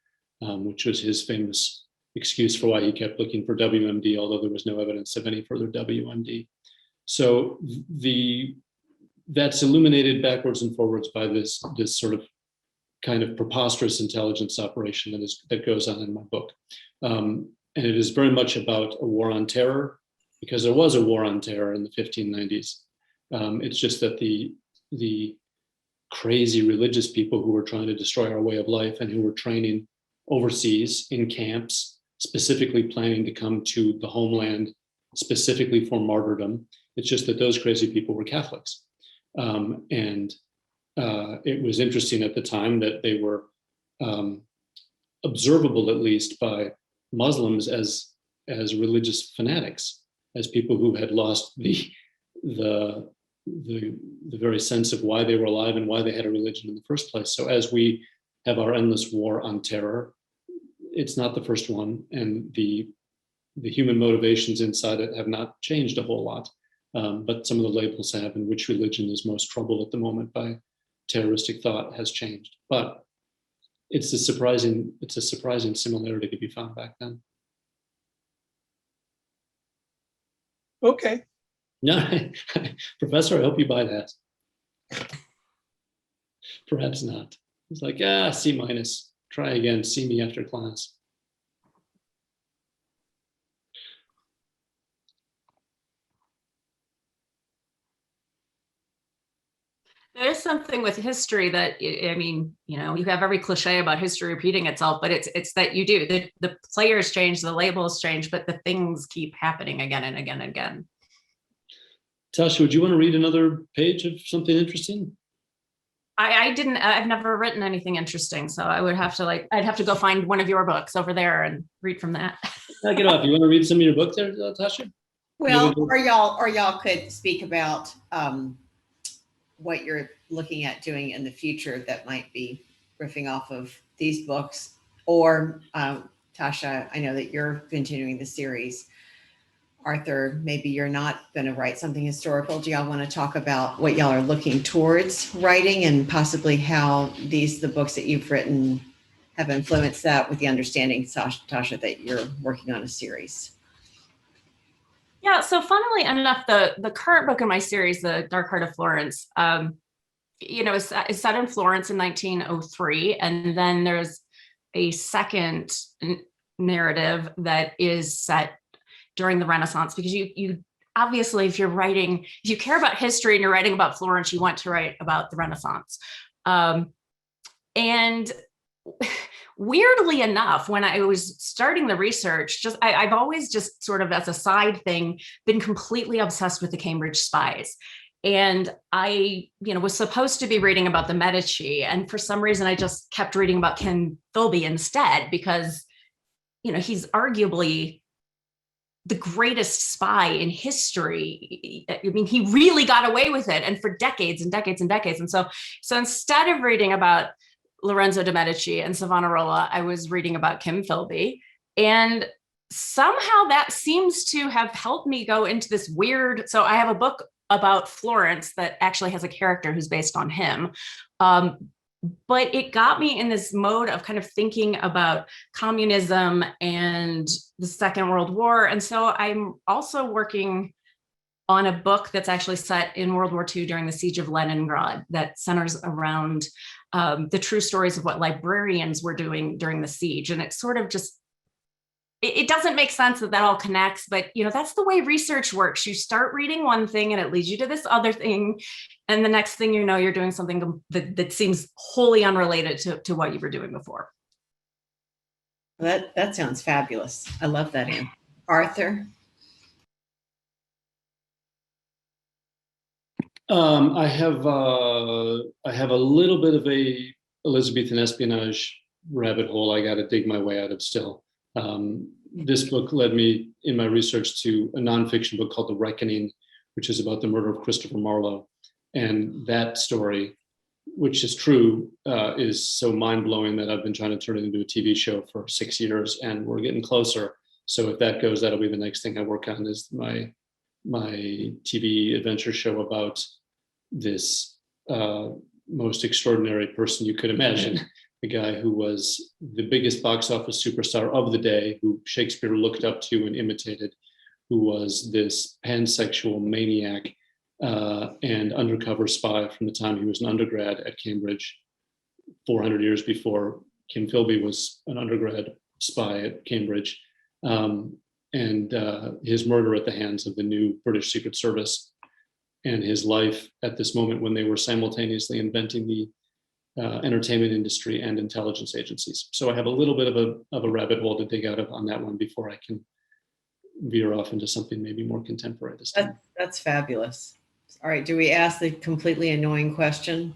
C: which was his famous excuse for why he kept looking for WMD, although there was no evidence of any further WMD. So that's illuminated backwards and forwards by this sort of kind of preposterous intelligence operation that goes on in my book. And it is very much about a war on terror, because there was a war on terror in the 1590s. It's just that the crazy religious people who were trying to destroy our way of life and who were training overseas in camps, specifically planning to come to the homeland specifically for martyrdom. It's just that those crazy people were Catholics. And it was interesting at the time that they were observable, at least by Muslims, as religious fanatics, as people who had lost the very sense of why they were alive and why they had a religion in the first place. So as we have our endless war on terror, it's not the first one, and the human motivations inside it have not changed a whole lot, but some of the labels have, and which religion is most troubled at the moment by terroristic thought has changed. But it's a surprising similarity to be found back then.
F: Okay.
C: No, Professor, I hope you buy that. Perhaps not. It's like, C minus. Try again. See me after class.
D: There's something with history that, I mean, you have every cliche about history repeating itself, but it's that you do. The players change, the labels change, but the things keep happening again and again and again.
C: Tasha, would you want to read another page of something interesting?
D: I've never written anything interesting, so I'd have to go find one of your books over there and read from that.
C: Knock it off. You want to read some of your book there, Tasha?
E: Well, or y'all could speak about what you're looking at doing in the future that might be riffing off of these books. Or Tasha, I know that you're continuing the series. Arthur, maybe you're not going to write something historical. Do y'all want to talk about what y'all are looking towards writing, and possibly how the books that you've written have influenced that, with the understanding, Tasha, that you're working on a series?
D: Yeah, so funnily enough, the current book in my series, The Dark Heart of Florence, is set in Florence in 1903. And then there's a second narrative that is set during the Renaissance, because you obviously, if you care about history and you're writing about Florence, you want to write about the Renaissance. And weirdly enough, when I was starting the research, I've always just sort of as a side thing been completely obsessed with the Cambridge spies. And I, was supposed to be reading about the Medici, and for some reason I just kept reading about Ken Philby instead, because, he's arguably the greatest spy in history. I mean, he really got away with it, and for decades and decades and decades. And so instead of reading about Lorenzo de' Medici and Savonarola, I was reading about Kim Philby, and somehow that seems to have helped me go into this weird. So I have a book about Florence that actually has a character who's based on him. But it got me in this mode of kind of thinking about communism and the Second World War. And so I'm also working on a book that's actually set in World War II during the siege of Leningrad, that centers around the true stories of what librarians were doing during the siege. And it sort of just, it doesn't make sense that all connects, but that's the way research works. You start reading one thing and it leads you to this other thing. And the next thing you know, you're doing something that seems wholly unrelated to what you were doing before.
E: That sounds fabulous. I love that, Anne. Arthur?
C: I have a little bit of a Elizabethan espionage rabbit hole I got to dig my way out of still. This book led me in my research to a nonfiction book called The Reckoning, which is about the murder of Christopher Marlowe. And that story, which is true, is so mind-blowing that I've been trying to turn it into a TV show for 6 years, and we're getting closer. So if that goes, that'll be the next thing I work on, is my TV adventure show about this most extraordinary person you could imagine. The guy who was the biggest box office superstar of the day, who Shakespeare looked up to and imitated, who was this pansexual maniac and undercover spy from the time he was an undergrad at Cambridge, 400 years before Kim Philby was an undergrad spy at Cambridge, and his murder at the hands of the new British Secret Service, and his life at this moment when they were simultaneously inventing the entertainment industry and intelligence agencies. So I have a little bit of a rabbit hole to dig out of on that one before I can veer off into something maybe more contemporary this time.
E: That's fabulous. All right, do we ask the completely annoying question?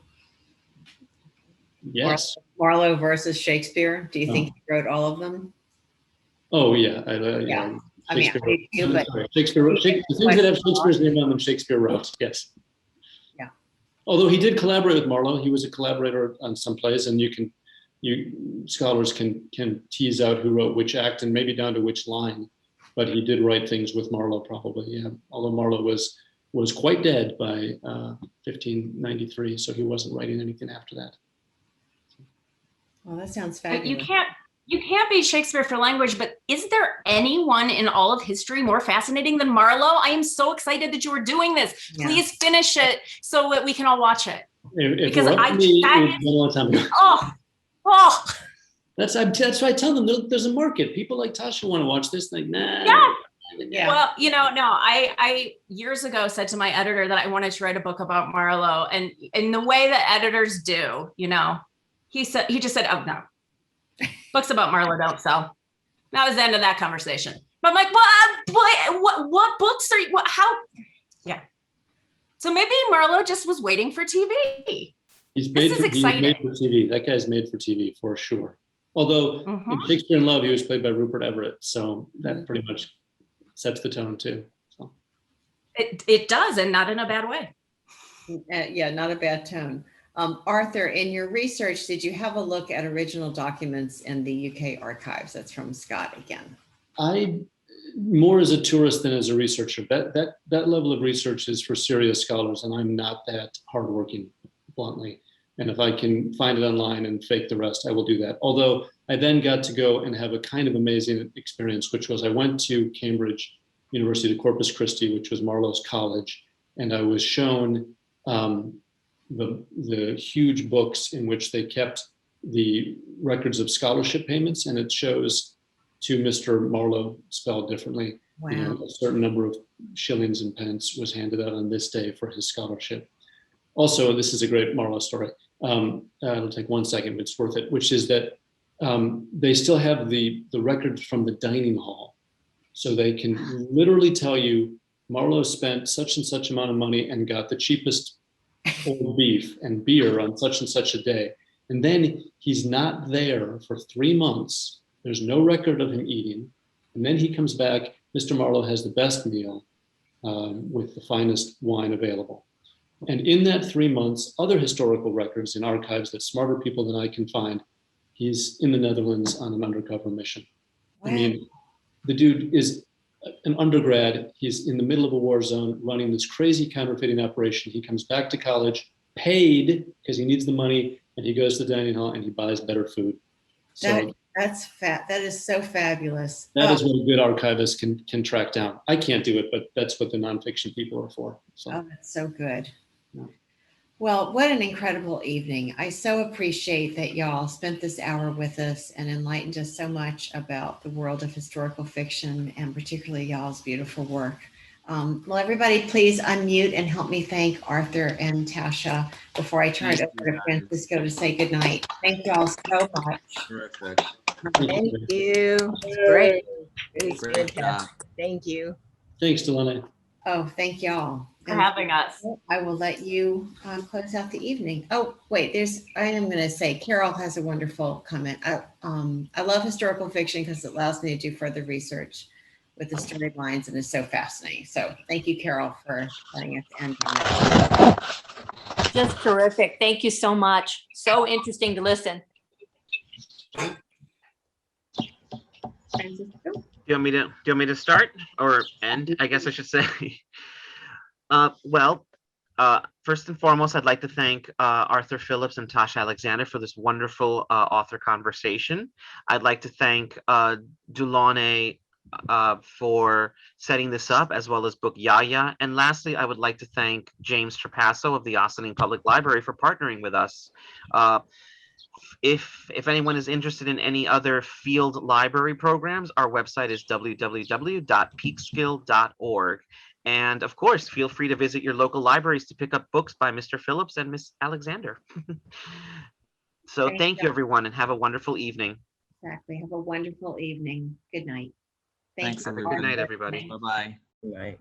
C: Yes.
E: Marlowe versus Shakespeare. Do you think he wrote all of them?
C: Oh yeah.
E: Yeah.
C: Shakespeare,
E: I mean, you, but
C: Shakespeare, the things that have Shakespeare's name on them, Shakespeare wrote. Yes.
E: Yeah.
C: Although he did collaborate with Marlowe, he was a collaborator on some plays, and scholars can tease out who wrote which act and maybe down to which line. But he did write things with Marlowe, probably. Yeah. Although Marlowe was quite dead by 1593, so he wasn't writing anything after that.
E: Well, that sounds fabulous.
D: You can't be Shakespeare for language, but is there anyone in all of history more fascinating than Marlowe? I am so excited that you are doing this.
E: Yeah.
D: Please finish it so that we can all watch it.
C: Because That's why I tell them there's a market. People like Tasha want to watch this. Like, nah.
E: Yeah.
D: Well, I years ago said to my editor that I wanted to write a book about Marlowe, and in the way that editors do, he just said, "Oh no, books about Marlowe don't sell." That was the end of that conversation. But I'm like, what books are you? How? Yeah. So maybe Marlowe just was waiting for TV.
C: He's made for TV. That guy's made for TV for sure. Although in Shakespeare in Love, he was played by Rupert Everett, so that pretty much sets the tone too. So.
D: It does, and not in a bad way.
E: Yeah, not a bad tone. Arthur, in your research, did you have a look at original documents in the UK archives? That's from Scott again.
C: I more as a tourist than as a researcher. That level of research is for serious scholars, and I'm not that hardworking, bluntly. And if I can find it online and fake the rest, I will do that. Although I then got to go and have a kind of amazing experience, which was I went to Cambridge University to Corpus Christi, which was Marlowe's college, and I was shown the huge books in which they kept the records of scholarship payments, and it shows to Mr. Marlowe, spelled differently.
E: Wow.
C: You know, a certain number of shillings and pence was handed out on this day for his scholarship. Also, this is a great Marlowe story. It'll take 1 second, but it's worth it, which is that they still have the records from the dining hall. So they can literally tell you Marlowe spent such and such amount of money and got the cheapest old beef and beer on such and such a day. And then he's not there for 3 months. There's no record of him eating. And then he comes back. Mr. Marlowe has the best meal with the finest wine available. And in that 3 months, other historical records in archives that smarter people than I can find, he's in the Netherlands on an undercover mission.
E: Wow.
C: I mean, the dude is an undergrad. He's in the middle of a war zone running this crazy counterfeiting operation. He comes back to college, paid because he needs the money, and he goes to the dining hall and he buys better food. So
E: That is so fabulous.
C: that is what a good archivist can track down. I can't do it, but that's what the nonfiction people are for. So.
E: Oh, that's so good.
C: Yeah.
E: Well, what an incredible evening. I so appreciate that y'all spent this hour with us and enlightened us so much about the world of historical fiction and particularly y'all's beautiful work. Well, everybody, please unmute and help me thank Arthur and Tasha before I turn it over to Francisco to say goodnight. Thank y'all so much.
A: Terrific.
G: Thank you. Great. It was
A: Great
G: fantastic.
A: job.
G: Thank you.
C: Thanks, Delaney.
E: Oh, thank y'all.
D: For having us.
E: I will let you close out the evening. Oh, wait, I am going to say, Carol has a wonderful comment. I love historical fiction because it allows me to do further research with the storylines and it's so fascinating. So thank you, Carol, for letting us end on that.
H: Just terrific. Thank you so much. So interesting to listen.
E: Francisco?
I: Do you want me to start or end? I guess I should say. First and foremost, I'd like to thank Arthur Phillips and TASHA Alexander for this wonderful author conversation. I'd like to thank Delaunay for setting this up, as well as Book Yaya. And lastly, I would like to thank James Trapasso of the Ossining Public Library for partnering with us. If anyone is interested in any other field library programs, our website is www.peekskill.org. And of course, feel free to visit your local libraries to pick up books by Mr. Phillips and Miss Alexander. So thank you, everyone, and have a wonderful evening.
E: Exactly. Have a wonderful evening. Good night.
A: Thanks,
E: you.
A: everybody.
I: Good night, everybody.
A: Bye-bye.
G: Right.